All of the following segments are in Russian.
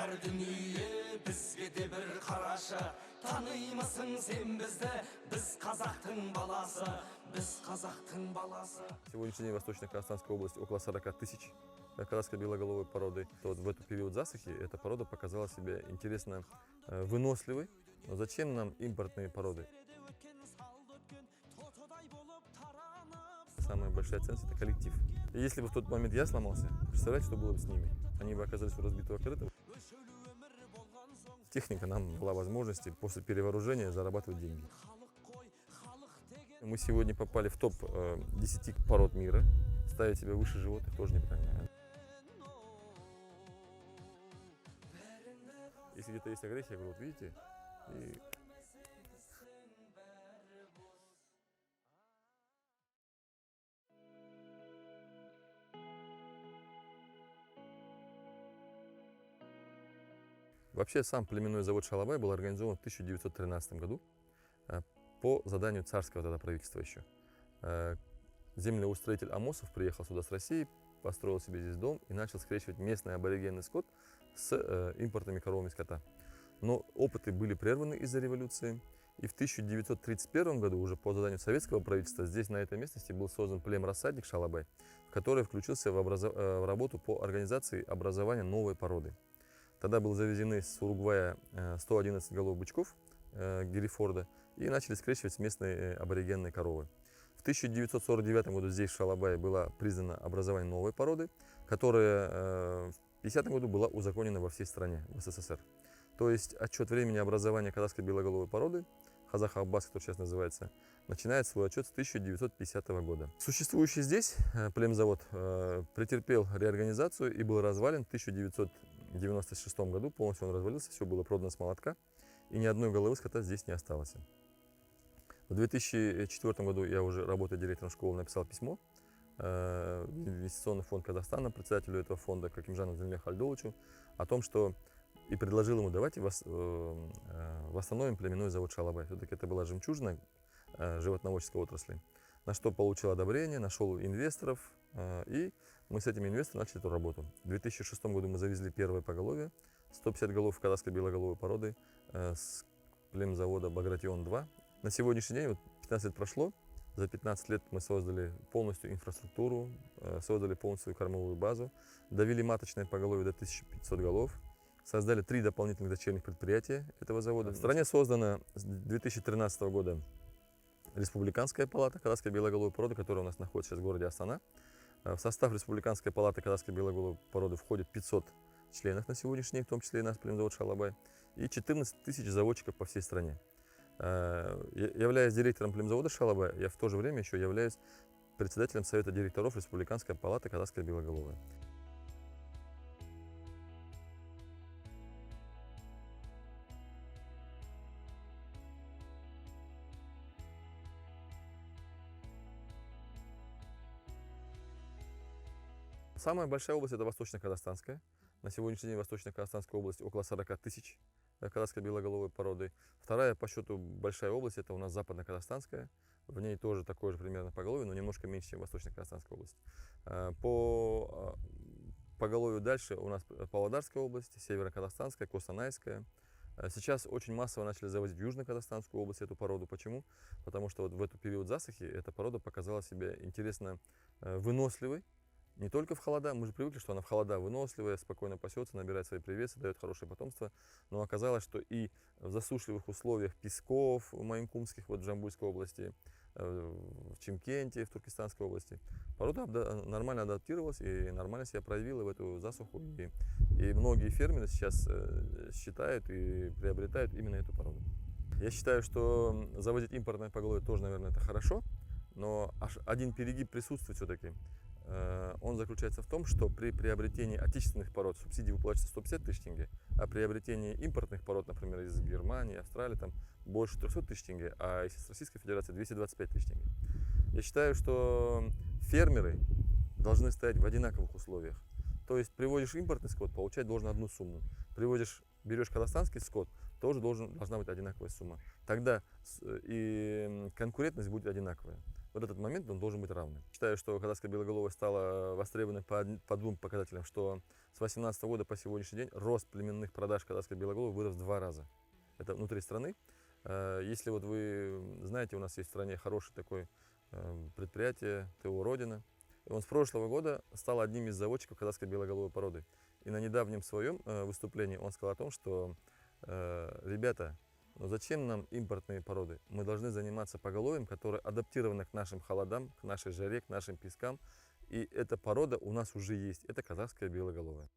әр дүние бізге де бір қарашы. Таныймысың сен бізді, біз қазақтың баласы, біз қазақтың баласы. Сегодняшний день в Восточно-Казахстанской области около 40 тысяч казахской белоголовой породы. Вот в этот период засухи эта порода показала себя интересно выносливой. Но зачем нам импортные породы? Самая большая ценность – это коллектив. И если бы в тот момент я сломался, представляете, что было бы с ними? Они бы оказались у разбитого корыта. Техника нам дала возможности после перевооружения зарабатывать деньги. Мы сегодня попали в топ 10 пород мира. Ставить себя выше животных тоже неправильно. Если где-то есть агрессия, я говорю, вот видите, и... Вообще сам племенной завод Шалабай был организован в 1913 году по заданию царского тогда правительства еще. Землеустроитель Амосов приехал сюда с России, построил себе здесь дом и начал скрещивать местный аборигенный скот с импортными коровами скота. Но опыты были прерваны из-за революции. И в 1931 году, уже по заданию советского правительства, здесь, на этой местности, был создан племрассадник Шалабай, который включился в работу по организации образования новой породы. Тогда были завезены с Уругвая 111 голов бычков Герефорда и начали скрещивать с местной аборигенной коровы. В 1949 году здесь, в Шалабае, было признано образование новой породы, которая в 1950 году была узаконена во всей стране, в СССР. То есть отчет времени образования казахской белоголовой породы, Хазах-Аббас, который сейчас называется, начинает свой отчет с 1950 года. Существующий здесь племзавод претерпел реорганизацию и был развален в 1996 году. Полностью он развалился, все было продано с молотка, и ни одной головы скота здесь не осталось. В 2004 году я уже, работая директором школы, написал письмо в Инвестиционный фонд Казахстана, председателю этого фонда Какимжану Зельме Хальдовичу, о том, что и предложил ему, давайте восстановим племенной завод Шалабай. Все-таки это была жемчужина животноводческой отрасли. На что получил одобрение, нашел инвесторов, и мы с этими инвесторами начали эту работу. В 2006 году мы завезли первое поголовье, 150 голов казахской белоголовой породы с племзавода Багратион-2. На сегодняшний день, вот 15 лет прошло, за 15 лет мы создали полностью инфраструктуру, создали полностью кормовую базу, довели маточное поголовье до 1500 голов, создали 3 дополнительных дочерних предприятия этого завода. В стране создана с 2013 года Республиканская палата казахской белоголовой породы, которая у нас находится сейчас в городе Астана. В состав Республиканской палаты казахской белоголовой породы входит 500 членов на сегодняшний день, в том числе и наш племзавод Шалабай, и 14 тысяч заводчиков по всей стране. Являясь директором племзавода Шалабай, я в то же время еще являюсь председателем Совета директоров Республиканской палаты казахской белоголовой. Самая большая область – это Восточно-Казахстанская. На сегодняшний день в Восточно-Казахстанской области около 40 тысяч казахской белоголовой породы. Вторая по счету большая область – это у нас Западно-Казахстанская. В ней тоже такое же примерно поголовье, но немножко меньше, чем Восточно-Казахстанская область. По поголовью дальше у нас Павлодарская область, Северо-Казахстанская, Костанайская. Сейчас очень массово начали завозить в Южно-Казахстанскую область эту породу. Почему? Потому что вот в этот период засухи эта порода показала себя интересно выносливой. Не только в холода, мы же привыкли, что она в холода выносливая, спокойно пасется, набирает свои привесы, дает хорошее потомство. Но оказалось, что и в засушливых условиях песков маинкумских, вот в Джамбульской области, в Чимкенте, в Туркестанской области, порода нормально адаптировалась и нормально себя проявила в эту засуху. И многие фермеры сейчас считают и приобретают именно эту породу. Я считаю, что заводить импортное поголовье тоже, наверное, это хорошо, но аж один перегиб присутствует все-таки. Он заключается в том, что при приобретении отечественных пород субсидии выплачивается 150 тысяч тенге, а при приобретении импортных пород, например, из Германии, Австралии, там больше 300 тысяч тенге, а если с Российской Федерации 225 тысяч тенге. Я считаю, что фермеры должны стоять в одинаковых условиях. То есть приводишь импортный скот, получать должен одну сумму. Берешь казахстанский скот, тоже должна быть одинаковая сумма. Тогда и конкурентность будет одинаковая. вот этот момент он должен быть равным. Считаю, что казахская белоголовая стала востребованной по двум показателям, что с 2018 года по сегодняшний день рост племенных продаж казахской белоголовой вырос в 2 раза. Это внутри страны. Если вот вы знаете, у нас есть в стране хорошее такое предприятие ТО «Родина». И он с прошлого года стал одним из заводчиков казахской белоголовой породы. И на недавнем своем выступлении он сказал о том, что ребята, ну зачем нам импортные породы? Мы должны заниматься поголовьем, которое адаптировано к нашим холодам, к нашей жаре, к нашим пескам. И эта порода у нас уже есть. Это казахская белоголовая.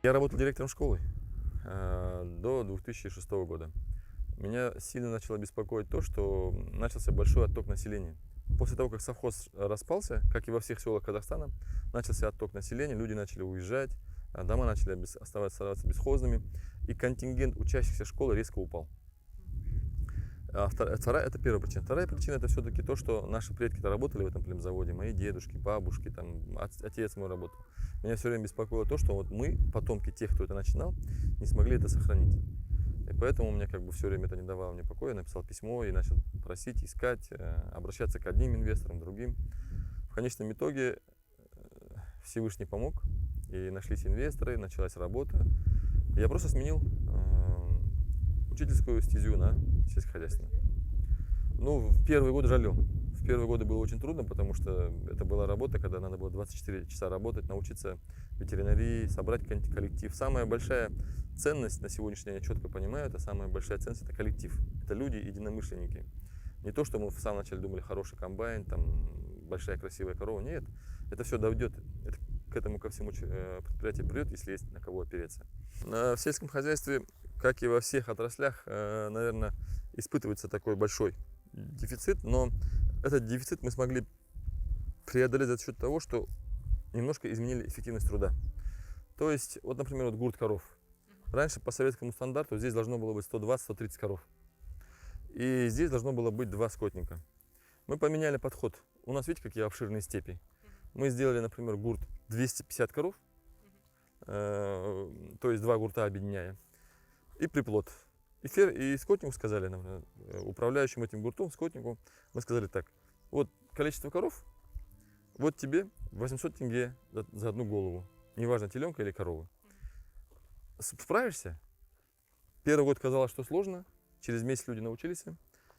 Я работал директором школы до 2006 года. Меня сильно начало беспокоить то, что начался большой отток населения. После того, как совхоз распался, как и во всех селах Казахстана, начался отток населения, люди начали уезжать, дома начали оставаться бесхозными, и контингент учащихся школы резко упал. Это первая причина. Вторая причина — это все-таки то, что наши предки-то работали в этом племзаводе, мои дедушки, бабушки, там, отец мой работал. Меня все время беспокоило то, что вот мы, потомки тех, кто это начинал, не смогли это сохранить. И поэтому мне как бы все время это не давало мне покоя. Я написал письмо и начал просить, искать, обращаться к одним инвесторам, другим. В конечном итоге Всевышний помог, и нашлись инвесторы, началась работа. И я просто сменил учительскую стезю на сельскохозяйственную. Ну, в первые годы жалел. В первые годы было очень трудно, потому что это была работа, когда надо было 24 часа работать, научиться ветеринарии, собрать коллектив. Самая большая ценность на сегодняшний день, я четко понимаю, это самая большая ценность — это коллектив. Это люди, единомышленники. Не то, что мы в самом начале думали, хороший комбайн, там, большая красивая корова. Нет, это все дойдет. К этому ко всему предприятие придет, если есть на кого опереться. В сельском хозяйстве, как и во всех отраслях, наверное, испытывается такой большой дефицит, но этот дефицит мы смогли преодолеть за счет того, что немножко изменили эффективность труда. То есть, вот, например, вот гурт коров. Раньше по советскому стандарту здесь должно было быть 120-130 коров. И здесь должно было быть 2 скотника. Мы поменяли подход. У нас, видите, какие обширные степи. Мы сделали, например, гурт 250 коров, то есть 2 гурта объединяя, и приплод. И скотнику сказали, например, управляющему этим гуртом, скотнику, мы сказали так: вот количество коров, вот тебе 800 тенге за одну голову, неважно, теленка или корова. Справишься? Первый год казалось, что сложно, через месяц люди научились,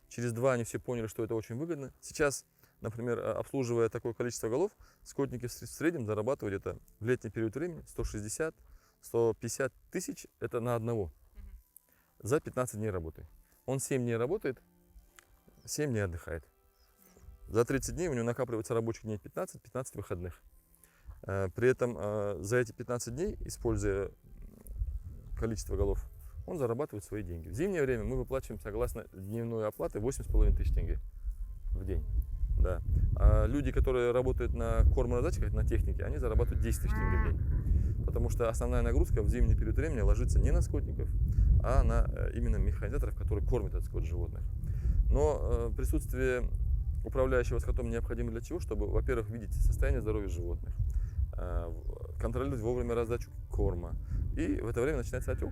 через 2 они все поняли, что это очень выгодно. Сейчас, например, обслуживая такое количество голов, скотники в среднем зарабатывают где-то в летний период времени 160-150 тысяч, это на одного. За 15 дней работы. Он 7 дней работает, 7 дней отдыхает. За 30 дней у него накапливается рабочих дней 15 выходных. При этом за эти 15 дней, используя количество голов, он зарабатывает свои деньги. В зимнее время мы выплачиваем, согласно дневной оплаты, 8,5 тысяч тенге в день. Да. А люди, которые работают на кормораздатчиках, на технике, они зарабатывают 10 тысяч тенге в день. Потому что основная нагрузка в зимний период времени ложится не на скотников, а на именно механизаторов, которые кормят этот скот животных. Но присутствие управляющего скотом необходимо для чего? Чтобы, во-первых, видеть состояние здоровья животных, контролировать вовремя раздачу корма. И в это время начинается отел.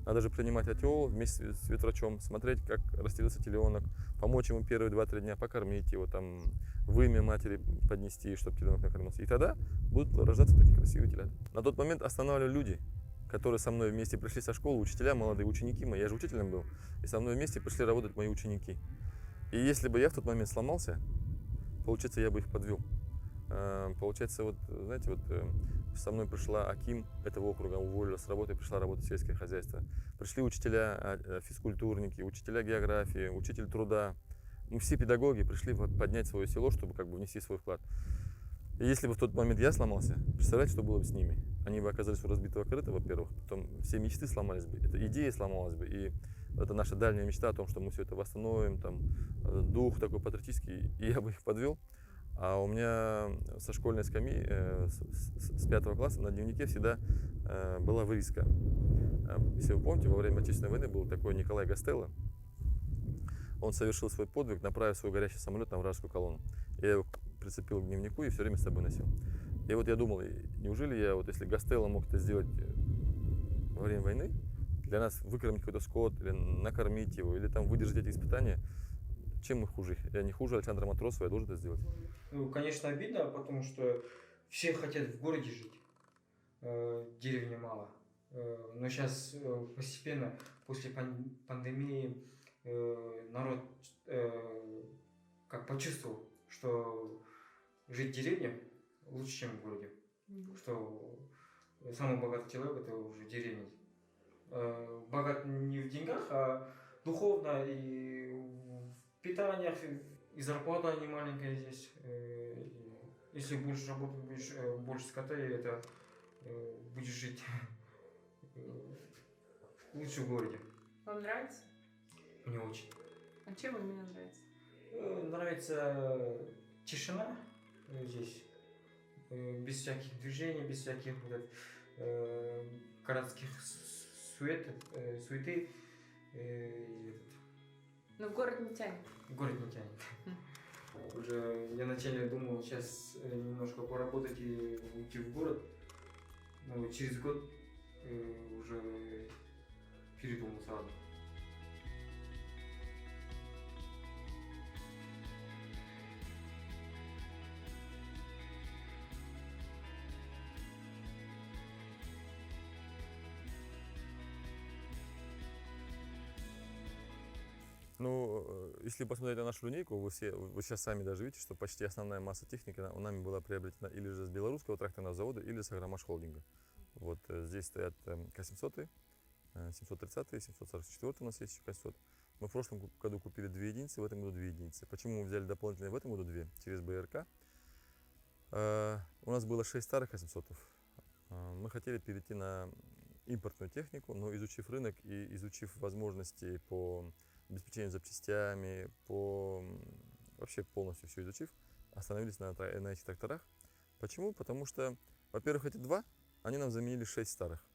Надо же принимать отел вместе с ветврачом, смотреть, как растерялся теленок, помочь ему первые 2-3 дня, покормить его, там, вымя матери поднести, чтобы теленок накормился. И тогда будут рождаться такие красивые телята. На тот момент останавливали люди, которые со мной вместе пришли со школы, учителя, молодые ученики мои. Я же учителем был, и со мной вместе пришли работать мои ученики. И если бы я в тот момент сломался, получается, я бы их подвел. Получается, вот, знаете, вот со мной пришла аким этого округа, уволилась с работы, пришла работать в сельское хозяйство. Пришли учителя, физкультурники, учителя географии, учитель труда. Мы все педагоги пришли поднять свое село, чтобы как бы внести свой вклад. И если бы в тот момент я сломался, представляете, что было бы с ними? Они бы оказались у разбитого корыта, во-первых, потом все мечты сломались бы, эта идея сломалась бы, и это наша дальняя мечта о том, что мы все это восстановим, там, дух такой патриотический, и я бы их подвел. А у меня со школьной скамьи, с 5 класса на дневнике всегда была вырезка. Если вы помните, во время Отечественной войны был такой Николай Гастелло. Он совершил свой подвиг, направив свой горящий самолет на вражескую колонну. Я его прицепил к дневнику и все время с собой носил. И вот я думал, неужели я, вот если Гастелло мог это сделать во время войны, для нас выкормить какой-то скот, или накормить его, или там выдержать эти испытания, чем мы хуже? Я не хуже Александра Матросова, я должен это сделать. Ну, конечно, обидно, потому что все хотят в городе жить, деревни мало. Но сейчас постепенно, после пандемии, народ как почувствовал, что жить в деревне лучше, чем в городе. Что самый богатый человек это уже в деревне. Богат не в деньгах, а духовно и в питаниях, и зарплата не маленькая здесь. Если будешь работать, будешь больше скота, и это будешь жить лучше в городе. Вам нравится? Мне очень. А чем именно нравится? Нравится тишина здесь. Без всяких движений, без всяких городских суеты. Но в город не тянет. Город не тянет. Уже я вначале думал сейчас немножко поработать и уйти в город, но через год уже передумал сразу. Ну, если посмотреть на нашу линейку, вы сейчас сами даже видите, что почти основная масса техники у нами была приобретена или же с белорусского тракторного завода, или с Агромаш холдинга. Вот здесь стоят К700, 730, 744 у нас есть еще К700. Мы в прошлом году купили 2 единицы, в этом году 2 единицы. Почему мы взяли дополнительно в этом году 2? Через БРК. У нас было 6 старых К700. Мы хотели перейти на импортную технику, но изучив рынок и изучив возможности по обеспечению запчастями, вообще полностью все изучив, остановились на этих тракторах. Почему? Потому что, во-первых, эти 2, они нам заменили 6 старых.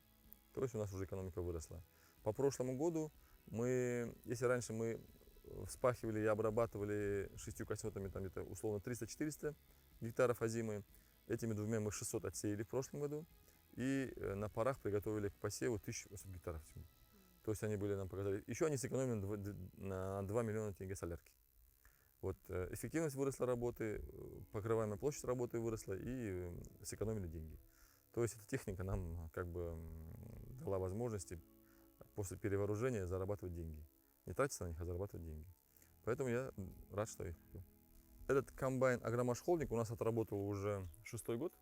То есть у нас уже экономика выросла. По прошлому году если раньше мы вспахивали и обрабатывали 6 К700 там где-то условно 300-400 гектаров озимы, этими 2 мы 600 отсеяли в прошлом году и на парах приготовили к посеву 1800 гектаров всего. То есть они были нам показали. Еще они сэкономили на 2 миллиона тенге солярки. Вот, эффективность выросла работы, покрываемая площадь работы выросла и сэкономили деньги. То есть эта техника нам как бы дала возможности после перевооружения зарабатывать деньги. Не тратиться на них, а зарабатывать деньги. Поэтому я рад, что я их купил. Этот комбайн Агромаш холдинг у нас отработал уже 6-й год.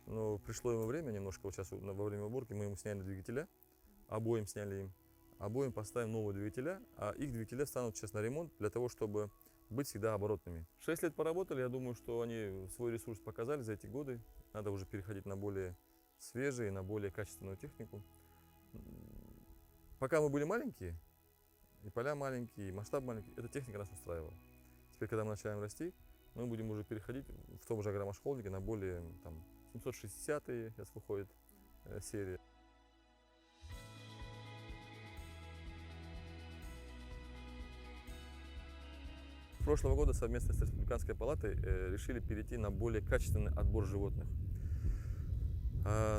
Но пришло ему время немножко, вот сейчас во время уборки мы ему сняли двигателя. Обоим сняли им. Обоим поставим новые двигателя, а их двигателя станут сейчас на ремонт для того, чтобы быть всегда оборотными. 6 лет поработали, я думаю, что они свой ресурс показали за эти годы. Надо уже переходить на более свежие, на более качественную технику. Пока мы были маленькие, и поля маленькие, и масштаб маленький, эта техника нас устраивала. Теперь, когда мы начинаем расти, мы будем уже переходить в том же Агромаш холдинге на более 760-е сейчас выходит серия. Прошлого года совместно с Республиканской палатой решили перейти на более качественный отбор животных.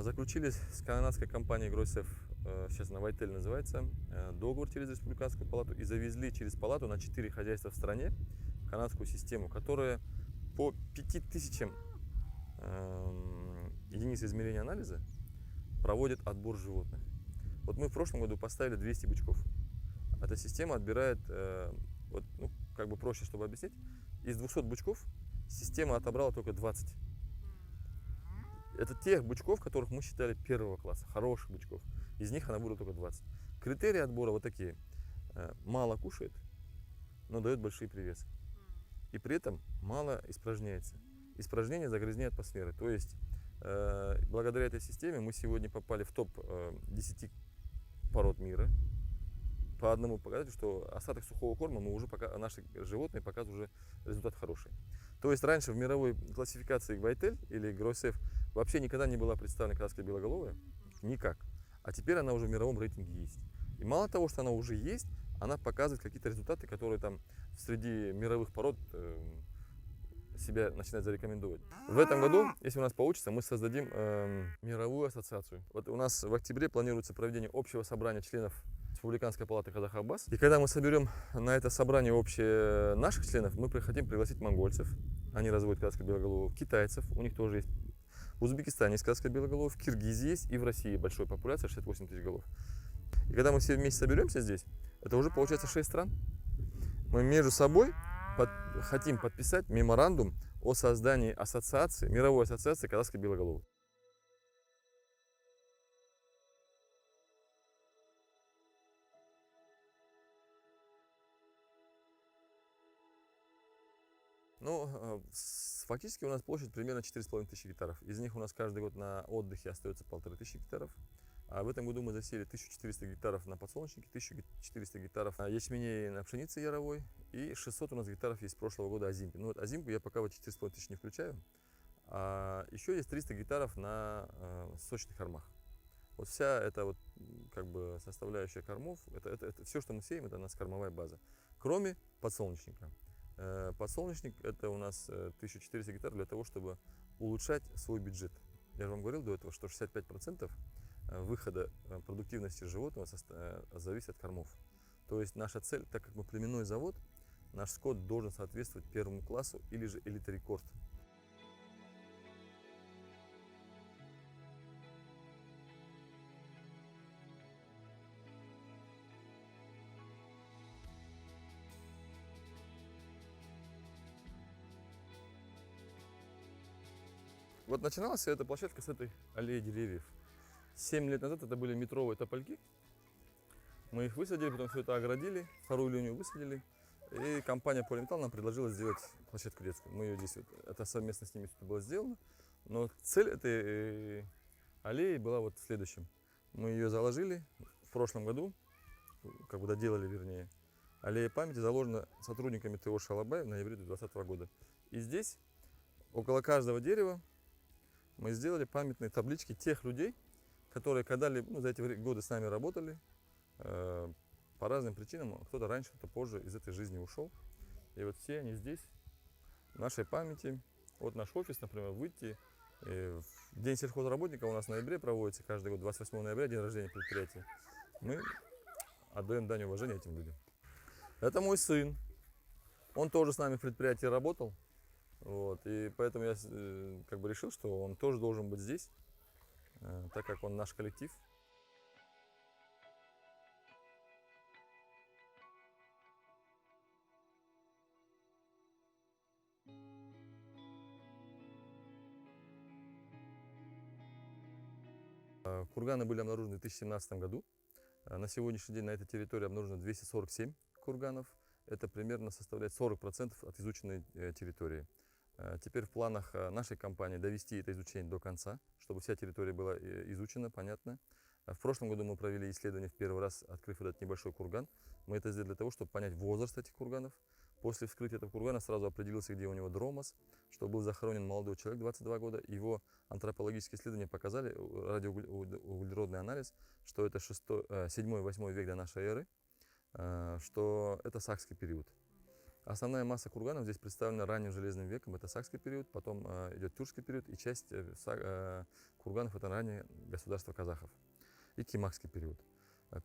Заключили с канадской компанией Grosef, сейчас она Вайтель называется, договор через Республиканскую палату и завезли через палату на 4 хозяйства в стране канадскую систему, которая по 5000 единиц измерения анализа проводит отбор животных. Вот мы в прошлом году поставили 200 бычков. Эта система отбирает, как бы проще, чтобы объяснить, из 200 бычков система отобрала только 20. Это тех бычков, которых мы считали первого класса, хороших бычков. Из них она выбрала только 20. Критерии отбора вот такие. Мало кушает, но дает большие привесы. И при этом мало испражняется. Испражнение загрязняет атмосферы. То есть, благодаря этой системе мы сегодня попали в топ 10 пород мира. По одному показателю, что остаток сухого корма мы уже наши животные показывают уже результат хороший. То есть раньше в мировой классификации Вайтель или Grosef вообще никогда не была представлена канадская белоголовая, никак. А теперь она уже в мировом рейтинге есть. И мало того, что она уже есть, она показывает какие-то результаты, которые там среди мировых пород себя начинать зарекомендовать. В этом году, если у нас получится, мы создадим мировую ассоциацию. Вот у нас в октябре планируется проведение общего собрания членов Республиканской палаты Казах-Аббас. И когда мы соберем на это собрание общее наших членов, мы хотим пригласить монгольцев, они разводят казахских белоголовых, китайцев, у них тоже есть. В Узбекистане есть казахская белоголовая, в Киргизии есть и в России большая популяция, 68 тысяч голов. И когда мы все вместе соберемся здесь, это уже получается 6 стран. Мы между собой хотим подписать меморандум о создании ассоциации, мировой ассоциации казахских белоголовых. Ну, фактически у нас площадь примерно 4500 гектаров. Из них у нас каждый год на отдыхе остается 1500 гектаров. А в этом году мы засеяли 1400 гектаров на подсолнечнике, 1400 гектаров на ячмене и на пшенице яровой. И 600 у нас гектаров есть с прошлого года озимки. Ну вот озимку я пока в эти 4500 не включаю. А еще есть 300 гектаров на сочных кормах. Вот вся эта вот как бы составляющая кормов, это все, что мы сеем, это у нас кормовая база. Кроме подсолнечника. Подсолнечник это у нас 1400 гектаров для того, чтобы улучшать свой бюджет. Я же вам говорил до этого, что 65% выхода продуктивности животного зависит от кормов. То есть наша цель, так как мы племенной завод, наш скот должен соответствовать первому классу или же элита-рекорд. Вот начиналась вся эта площадка с этой аллеи деревьев. 7 лет назад это были метровые топольки. Мы их высадили, потом все это оградили, вторую линию высадили. И компания Polymetal нам предложила сделать площадку детскую. Мы ее здесь, это совместно с ними это было сделано. Но цель этой аллеи была вот в следующем. Мы ее заложили в прошлом году, как бы доделали вернее. Аллея памяти заложена сотрудниками ТО Шалабай в ноябре 2020 года. И здесь около каждого дерева мы сделали памятные таблички тех людей, которые когда-либо за эти годы с нами работали, по разным причинам, кто-то раньше, кто-то позже из этой жизни ушел. И вот все они здесь, в нашей памяти. Вот наш офис, например, выйти. День сельхозработника у нас в ноябре проводится, каждый год, 28 ноября, день рождения предприятия. Мы отдаем дань уважения этим людям. Это мой сын. Он тоже с нами в предприятии работал. Вот, и поэтому я как бы решил, что он тоже должен быть здесь, так как он наш коллектив. Курганы были обнаружены в 2017 году. На сегодняшний день на этой территории обнаружено 247 курганов. Это примерно составляет 40% от изученной территории. Теперь в планах нашей компании довести это изучение до конца, чтобы вся территория была изучена, понятно. В прошлом году мы провели исследование в первый раз, открыв этот небольшой курган. Мы это сделали для того, чтобы понять возраст этих курганов. После вскрытия этого кургана сразу определился, где у него дромос, что был захоронен молодой человек, 22 года. Его антропологические исследования показали, радиоуглеродный анализ, что это 7-8 век до нашей эры, что это сакский период. Основная масса курганов здесь представлена ранним железным веком, это сакский период, потом идет тюркский период, и часть курганов это раннее государство казахов, и кимакский период.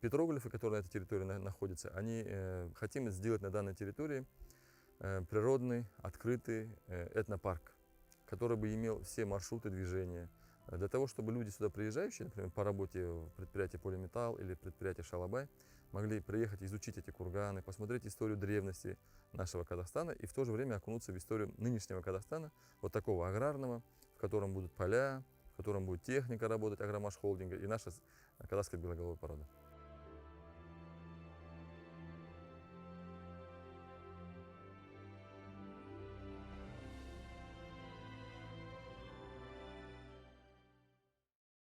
Петроглифы, которые на этой территории находятся, они хотим сделать на данной территории природный, открытый этнопарк, который бы имел все маршруты движения. Для того, чтобы люди сюда приезжающие, например, по работе в предприятии Polymetal или предприятии Шалабай, могли приехать, изучить эти курганы, посмотреть историю древности нашего Казахстана и в то же время окунуться в историю нынешнего Казахстана, вот такого аграрного, в котором будут поля, в котором будет техника работать, Агромаш холдинга и наша казахская белоголовая порода.